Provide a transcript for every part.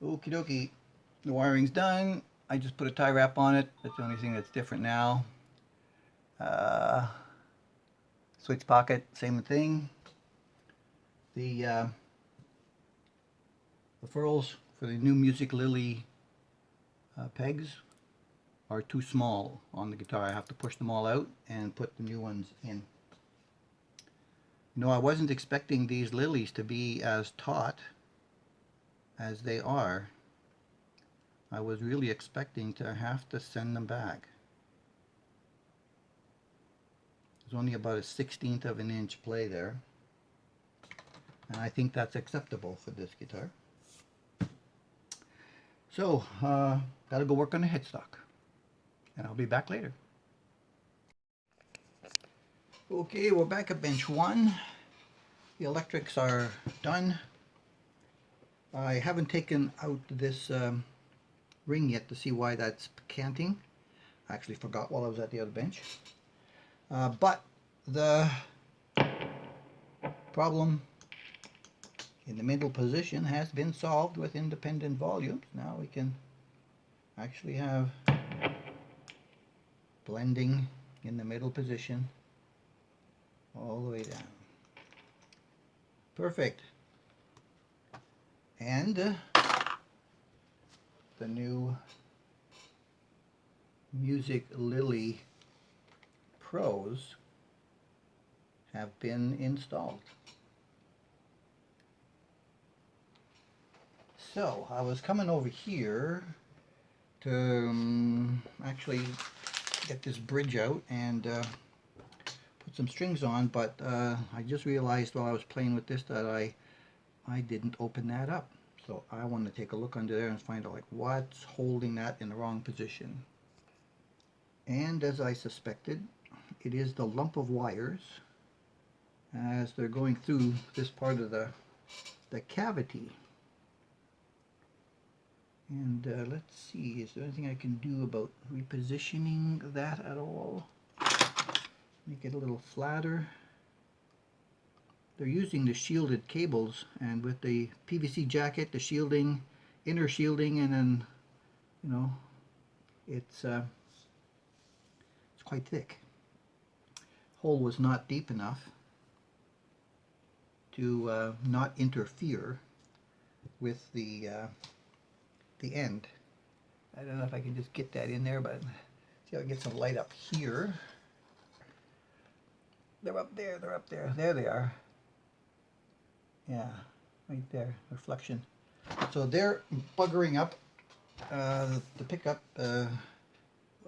Okie dokie. The wiring's done. I just put a tie wrap on it. That's the only thing that's different now. Uh, Switch pocket, same thing. The the furls for the new Music Lily pegs are too small on the guitar. I have to push them all out and put the new ones in. You know, I wasn't expecting these lilies to be as taut as they are. I was really expecting to have to send them back. There's only about a 1/16 of an inch play there, and I think that's acceptable for this guitar. So, gotta go work on the headstock, and I'll be back later. Okay, we're back at bench 1. The electrics are done. I haven't taken out this ring yet to see why that's canting. I actually forgot while I was at the other bench. But the problem in the middle position has been solved with independent volumes. Now we can actually have blending in the middle position all the way down. Perfect. And the new Music Lily Pros have been installed. So I was coming over here to actually get this bridge out and put some strings on, but I just realized while I was playing with this that I didn't open that up. So I want to take a look under there and find out like what's holding that in the wrong position. And as I suspected, it is the lump of wires as they're going through this part of the cavity. And let's see, is there anything I can do about repositioning that at all? Make it a little flatter. They're using the shielded cables, and with the PVC jacket, the shielding, inner shielding, and then, you know, it's quite thick. Hole was not deep enough to not interfere with the end. I don't know if I can just get that in there, but see if I can get some light up here. They're up there, they're up there. There they are. Yeah, right there, reflection. So they're buggering up the pickup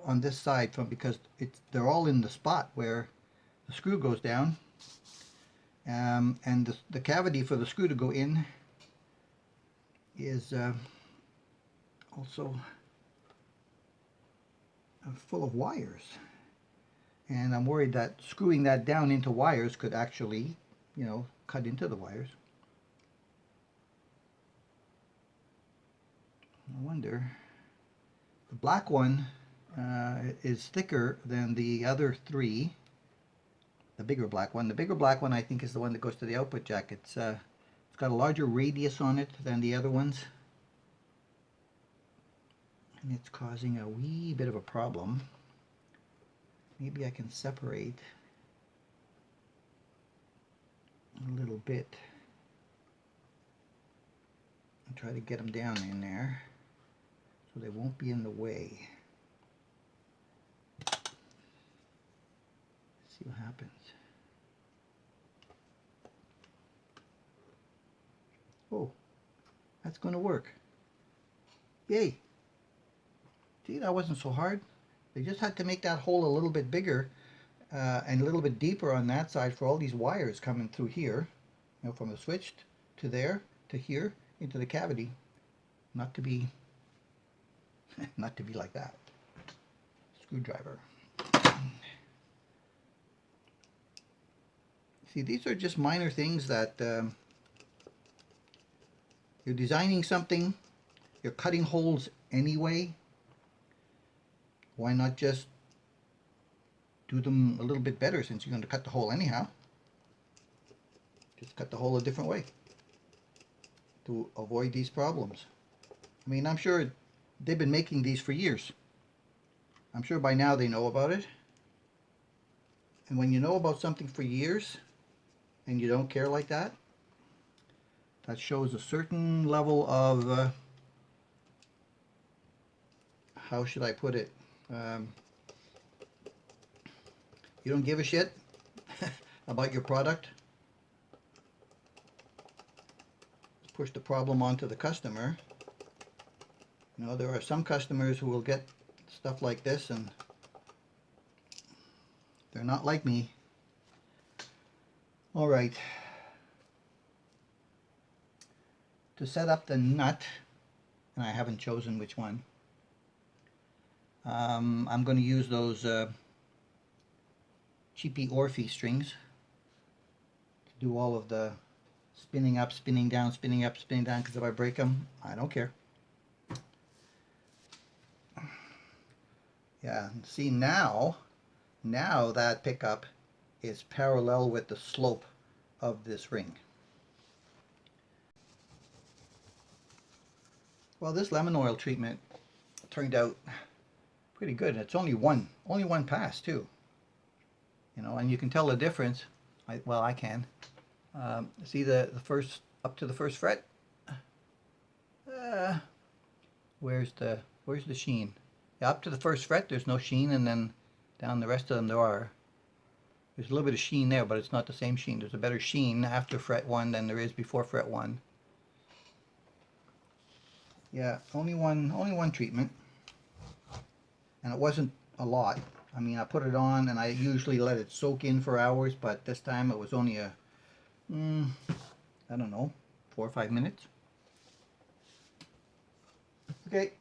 on this side because they're all in the spot where the screw goes down, and the cavity for the screw to go in is also full of wires, and I'm worried that screwing that down into wires could actually, you know, cut into the wires. I wonder. The black one is thicker than the other three. The bigger black one. The bigger black one I think is the one that goes to the output jack. It's got a larger radius on it than the other ones. And it's causing a wee bit of a problem. Maybe I can separate a little bit and try to get them down in there so they won't be in the way. See what happens. Oh, that's going to work. Yay! See, that wasn't so hard. They just had to make that hole a little bit bigger and a little bit deeper on that side for all these wires coming through here, you know, from the switch to there to here into the cavity. Not to be not to be like that. Screwdriver. See, these are just minor things that you're designing something, you're cutting holes anyway. Why not just do them a little bit better since you're going to cut the hole anyhow? Just cut the hole a different way to avoid these problems. I mean, I'm sure they've been making these for years. I'm sure by now they know about it. And when you know about something for years and you don't care like that, that shows a certain level of, how should I put it? You don't give a shit about your product. Push the problem onto the customer. You know, there are some customers who will get stuff like this and they're not like me. All right. To set up the nut, and I haven't chosen which one, I'm going to use those cheapy Orphe strings to do all of the spinning up, spinning down, spinning up, spinning down, because if I break them, I don't care. Yeah, see now that pickup is parallel with the slope of this ring. Well, this lemon oil treatment turned out pretty good. It's only one pass too. You know, and you can tell the difference. Well, I can. See the first, up to the first fret. Where's the sheen? Yeah, up to the first fret, there's no sheen, and then down the rest of them there are. There's a little bit of sheen there, but it's not the same sheen. There's a better sheen after fret 1 than there is before fret 1. Yeah, only one treatment, and it wasn't a lot. I mean, I put it on, and I usually let it soak in for hours, but this time it was only a, I don't know, 4 or 5 minutes. Okay,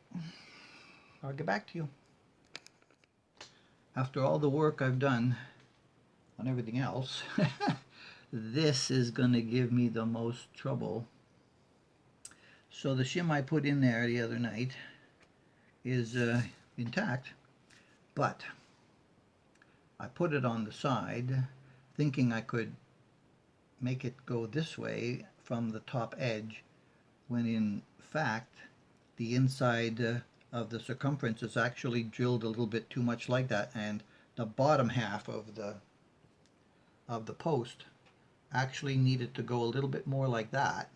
I'll get back to you. After all the work I've done on everything else, this is going to give me the most trouble. So the shim I put in there the other night is intact, but I put it on the side thinking I could make it go this way from the top edge, when in fact the inside of the circumference is actually drilled a little bit too much like that, and the bottom half of the post actually needed to go a little bit more like that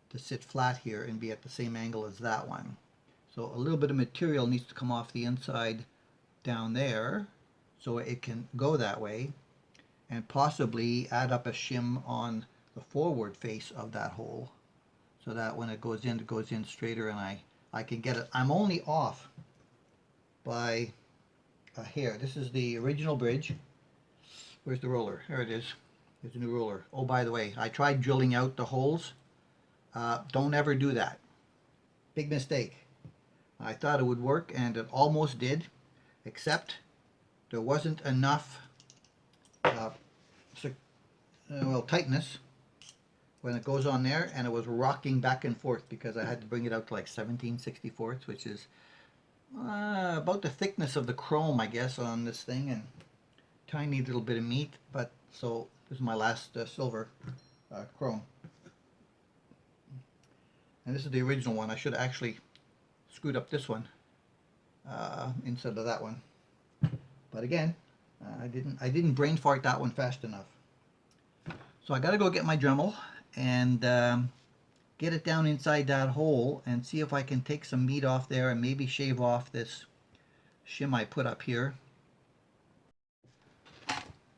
to sit flat here and be at the same angle as that one. So a little bit of material needs to come off the inside down there so it can go that way, and possibly add up a shim on the forward face of that hole so that when it goes in straighter, and I can get it. I'm only off by a hair. This is the original bridge. Where's the roller? There it is. There's a new roller. Oh, by the way, I tried drilling out the holes. Don't ever do that. Big mistake. I thought it would work, and it almost did, except there wasn't enough tightness when it goes on there, and it was rocking back and forth because I had to bring it out to like 17/64, which is about the thickness of the chrome, I guess, on this thing, and tiny little bit of meat. But so this is my last silver chrome. And this is the original one. I should have actually screwed up this one instead of that one. But again, I didn't brain fart that one fast enough. So I got to go get my Dremel and get it down inside that hole and see if I can take some meat off there and maybe shave off this shim I put up here.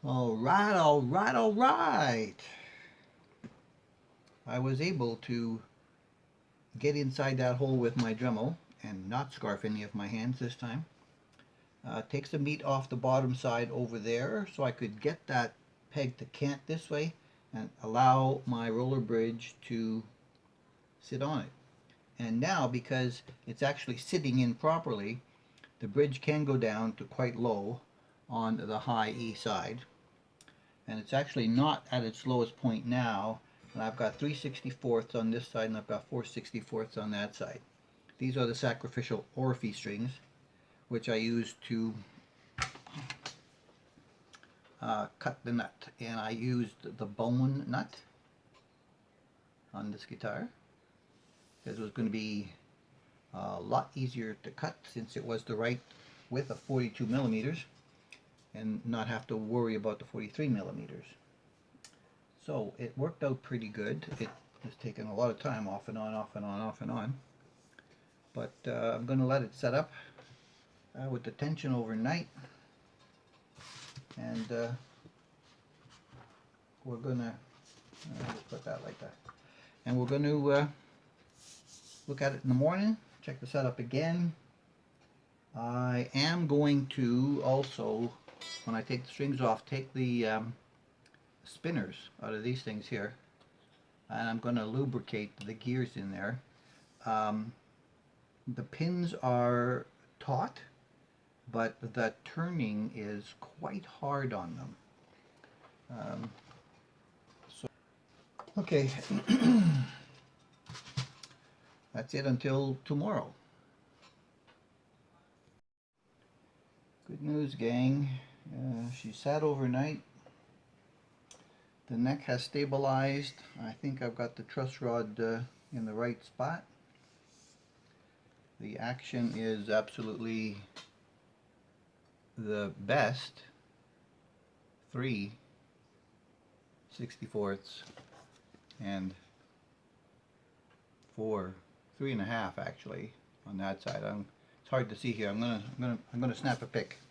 All right, all right, all right. I was able to get inside that hole with my Dremel and not scarf any of my hands this time. Take some meat off the bottom side over there so I could get that peg to cant this way and allow my roller bridge to sit on it. And now, because it's actually sitting in properly, the bridge can go down to quite low on the high E side. And it's actually not at its lowest point now. And I've got 3/64 on this side, and I've got 4/64 on that side. These are the sacrificial Orphe strings, which I use to cut the nut. And I used the bone nut on this guitar. because it was going to be a lot easier to cut since it was the right width of 42 millimeters and not have to worry about the 43 millimeters. So it worked out pretty good. It has taken a lot of time, off and on, off and on, off and on. But I'm going to let it set up with the tension overnight, and we're going to put that like that. And we're going to look at it in the morning, check the setup again. I am going to also, when I take the strings off, take the spinners out of these things here, and I'm going to lubricate the gears in there. The pins are taut, but the turning is quite hard on them. Okay, that's it until tomorrow. Good news, gang. She sat overnight. The neck has stabilized. I think I've got the truss rod in the right spot. The action is absolutely the best. 3/64 and 3.5 actually on that side. It's hard to see here. I'm gonna snap a pic.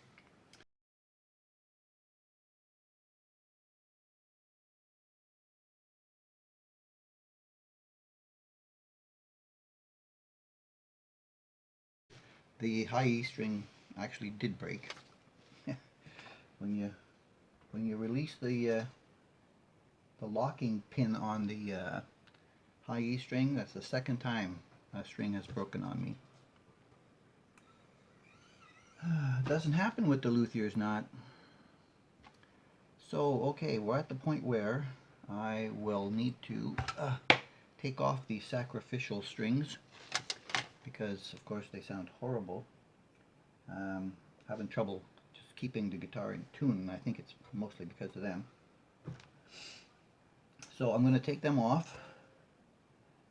The high E string actually did break. when you release the locking pin on the high E string, that's the second time a string has broken on me. It doesn't happen with the luthier's knot. So okay, we're at the point where I will need to take off the sacrificial strings, because of course they sound horrible. Having trouble just keeping the guitar in tune, and I think it's mostly because of them. So I'm going to take them off.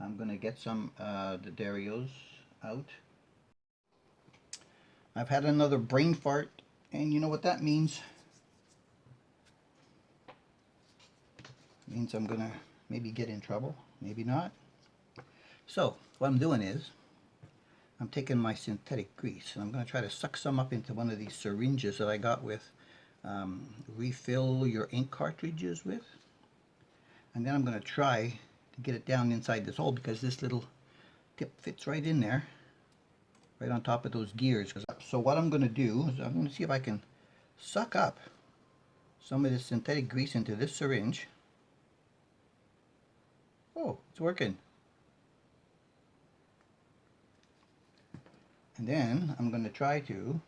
I'm going to get some the Darios out. I've had another brain fart, and you know what that means? It means I'm going to maybe get in trouble, maybe not. So what I'm doing is I'm taking my synthetic grease, and I'm going to try to suck some up into one of these syringes that I got with refill your ink cartridges with. And then I'm going to try to get it down inside this hole, because this little tip fits right in there, right on top of those gears. So what I'm going to do is I'm going to see if I can suck up some of this synthetic grease into this syringe. Oh, it's working. And then I'm going to try to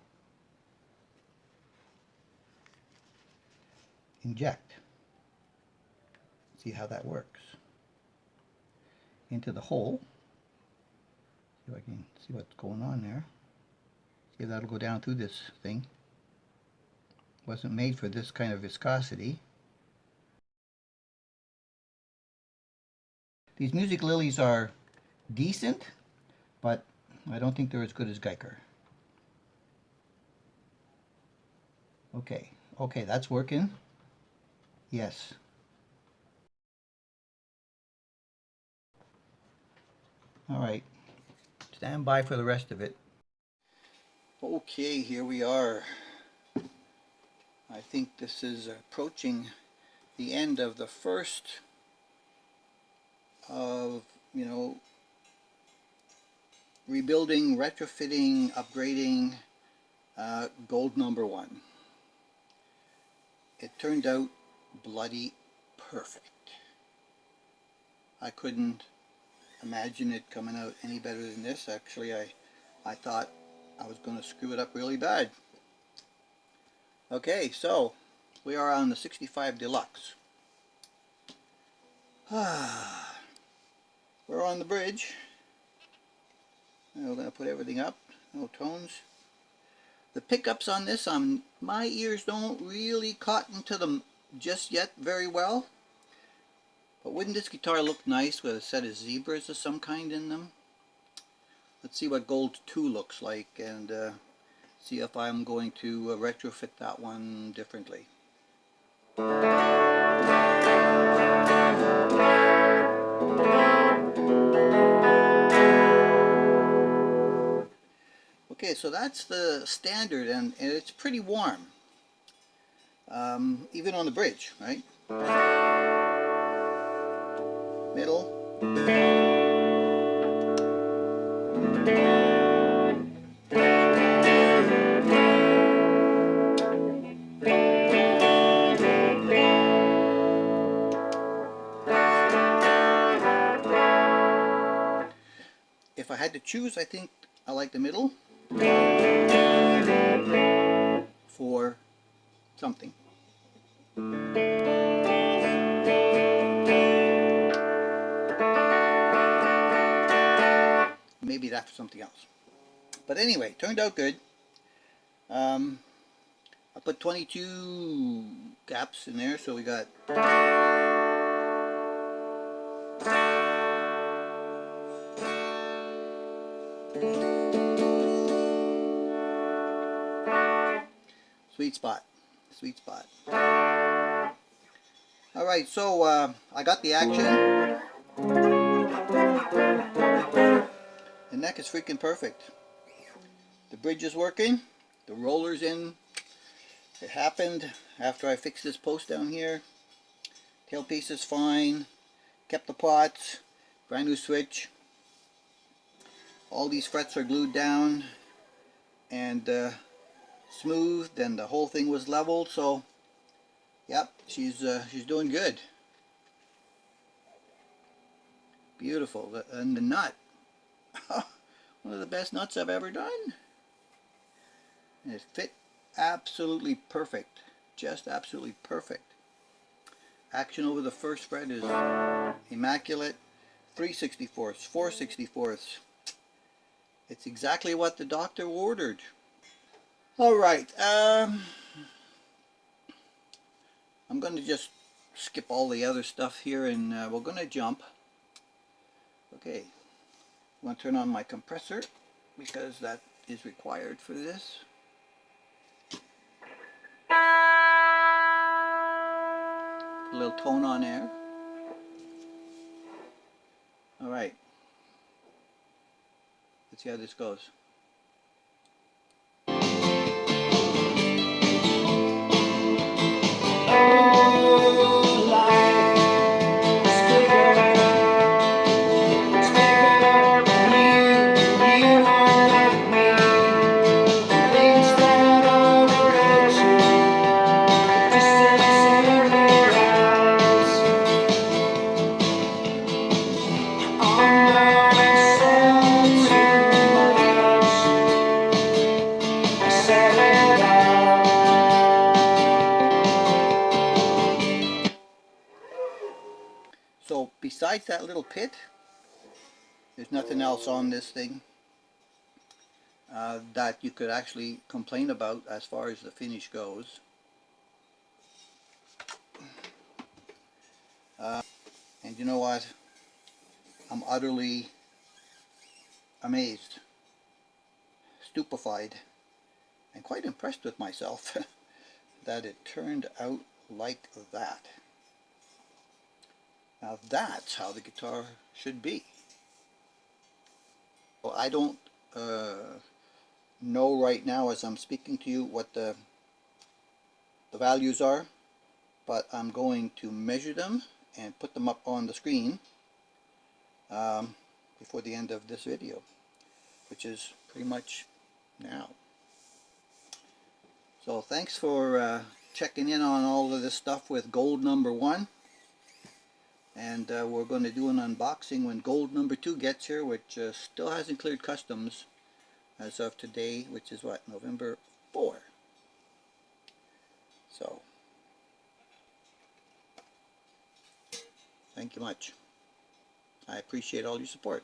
inject. See how that works. Into the hole. See if I can see what's going on there. See if that'll go down through this thing. Wasn't made for this kind of viscosity. These Music Lilies are decent, but I don't think they're as good as Geiger. Okay, okay, that's working. Yes. All right, stand by for the rest of it. Okay, here we are. I think this is approaching the end of the first of, rebuilding, retrofitting, upgrading gold number 1. It turned out bloody perfect. I couldn't imagine it coming out any better than this. Actually, I thought I was going to screw it up really bad. Okay, so we are on the 65 Deluxe. We're on the bridge. We're going to put everything up. No tones. The pickups on this, my ears don't really cotton to them just yet very well. But wouldn't this guitar look nice with a set of zebras of some kind in them? let's see what gold 2 looks like, and see if I'm going to retrofit that one differently. Okay, so that's the standard, and it's pretty warm, even on the bridge, right? Middle. If I had to choose, I think I like the middle for something. Maybe that for something else. But anyway, turned out good. I put 22 gaps in there, so we got sweet spot, sweet spot. Alright, so I got the action. The neck is freaking perfect. The bridge is working, the roller's in. It happened after I fixed this post down here. Tailpiece is fine. Kept the pots. Brand new switch. All these frets are glued down and smoothed, and the whole thing was leveled. So, yep, she's doing good. Beautiful. And the nut, one of the best nuts I've ever done. And it fit absolutely perfect, just absolutely perfect. Action over the first fret is immaculate. 3/64ths, 4/64ths. It's exactly what the doctor ordered. Alright, I'm going to just skip all the other stuff here, and we're going to jump. Okay, I'm going to turn on my compressor because that is required for this. Put a little tone on there. Alright, let's see how this goes. So besides that little pit, there's nothing else on this thing that you could actually complain about as far as the finish goes. And you know what? I'm utterly amazed, stupefied, and quite impressed with myself that it turned out like that. Now that's how the guitar should be. Well, I don't know right now as I'm speaking to you what the values are, but I'm going to measure them and put them up on the screen before the end of this video, which is pretty much now. So thanks for checking in on all of this stuff with gold number 1. And we're going to do an unboxing when gold number 2 gets here, which still hasn't cleared customs as of today, which is what, November 4. So, thank you much. I appreciate all your support.